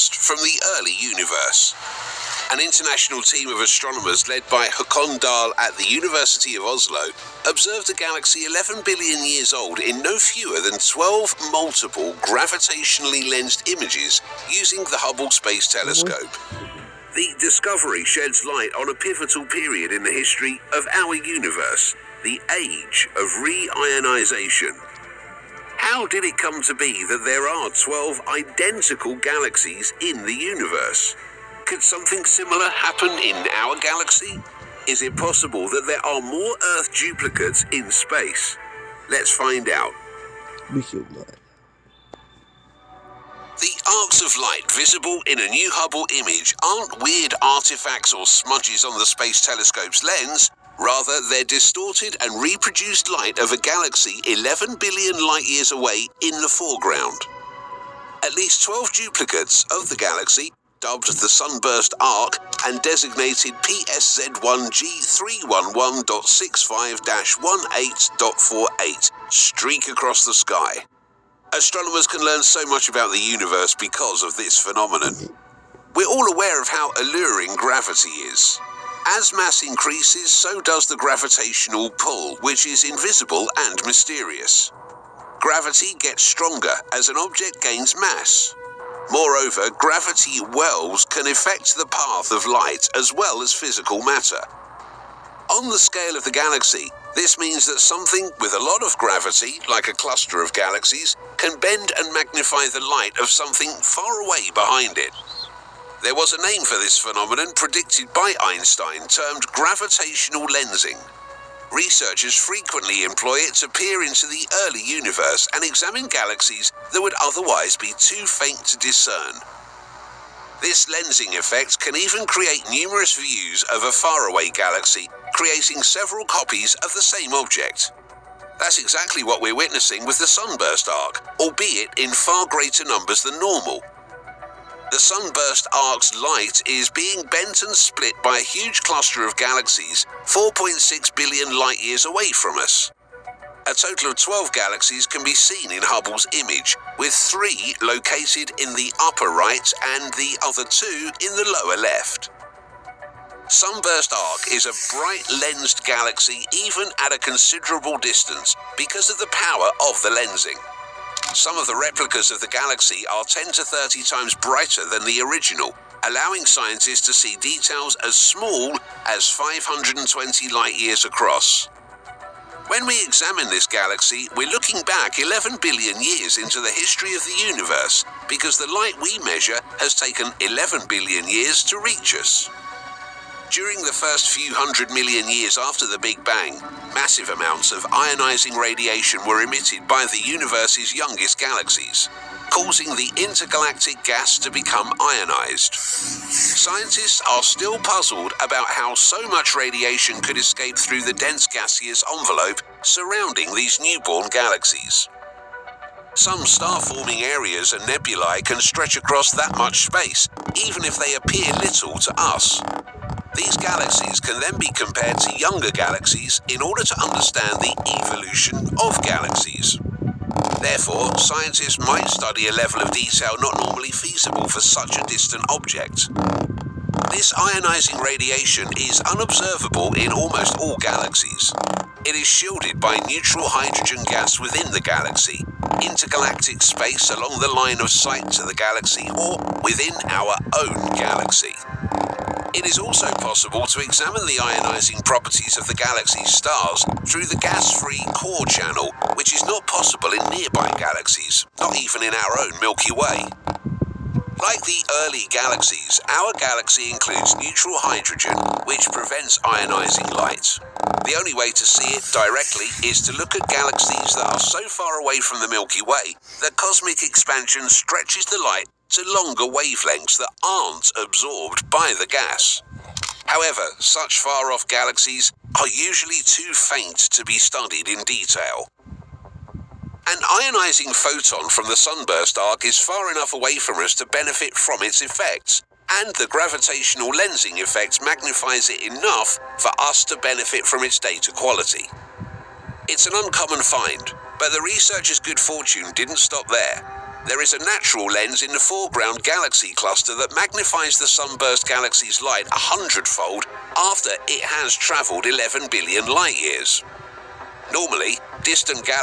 stardust from the early universe. An international team of astronomers led by Håkon Dahl at the University of Oslo observed a galaxy 11 billion years old in no fewer than 12 multiple gravitationally lensed images using the Hubble Space Telescope. The discovery sheds light on a pivotal period in the history of our universe, the age of re-ionization. How did it come to be that there are 12 identical galaxies in the universe? Could something similar happen in our galaxy? Is it possible that there are more Earth duplicates in space? Let's find out. The arcs of light visible in a new Hubble image aren't weird artifacts or smudges on the Space Telescope's lens. Rather, they're distorted and reproduced light of a galaxy 11 billion light-years away in the foreground. At least 12 duplicates of the galaxy, dubbed the Sunburst Arc and designated PSZ1G311.65-18.48, streak across the sky. Astronomers can learn so much about the universe because of this phenomenon. We're all aware of how alluring gravity is. As mass increases, so does the gravitational pull, which is invisible and mysterious. Gravity gets stronger as an object gains mass. Moreover, gravity wells can affect the path of light as well as physical matter. On the scale of the galaxy, this means that something with a lot of gravity, like a cluster of galaxies, can bend and magnify the light of something far away behind it. There was a name for this phenomenon predicted by Einstein, termed gravitational lensing. Researchers frequently employ it to peer into the early universe and examine galaxies that would otherwise be too faint to discern. This lensing effect can even create numerous views of a faraway galaxy, creating several copies of the same object. That's exactly what we're witnessing with the Sunburst Arc, albeit in far greater numbers than normal. The Sunburst Arc's light is being bent and split by a huge cluster of galaxies 4.6 billion light-years away from us. A total of 12 galaxies can be seen in Hubble's image, with 3 located in the upper right and the other 2 in the lower left. Sunburst Arc is a bright lensed galaxy even at a considerable distance because of the power of the lensing. Some of the replicas of the galaxy are 10 to 30 times brighter than the original, allowing scientists to see details as small as 520 light-years across. When we examine this galaxy, we're looking back 11 billion years into the history of the universe, because the light we measure has taken 11 billion years to reach us. During the first few 100 million years after the Big Bang, massive amounts of ionizing radiation were emitted by the universe's youngest galaxies, causing the intergalactic gas to become ionized. Scientists are still puzzled about how so much radiation could escape through the dense gaseous envelope surrounding these newborn galaxies. Some star-forming areas and nebulae can stretch across that much space, even if they appear little to us. These galaxies can then be compared to younger galaxies in order to understand the evolution of galaxies. Therefore, scientists might study a level of detail not normally feasible for such a distant object. This ionizing radiation is unobservable in almost all galaxies. It is shielded by neutral hydrogen gas within the galaxy, intergalactic space along the line of sight to the galaxy, or within our own galaxy. It is also possible to examine the ionizing properties of the galaxy's stars through the gas-free core channel, which is not possible in nearby galaxies, not even in our own Milky Way. Like the early galaxies, our galaxy includes neutral hydrogen, which prevents ionizing light. The only way to see it directly is to look at galaxies that are so far away from the Milky Way that cosmic expansion stretches the light to longer wavelengths that aren't absorbed by the gas. However, such far-off galaxies are usually too faint to be studied in detail. An ionizing photon from the Sunburst Arc is far enough away from us to benefit from its effects, and the gravitational lensing effect magnifies it enough for us to benefit from its data quality. It's an uncommon find, but the researchers' good fortune didn't stop there. There is a natural lens in the foreground galaxy cluster that magnifies the sunburst galaxy's light 100-fold after it has travelled 11 billion light-years. Normally, distant galaxies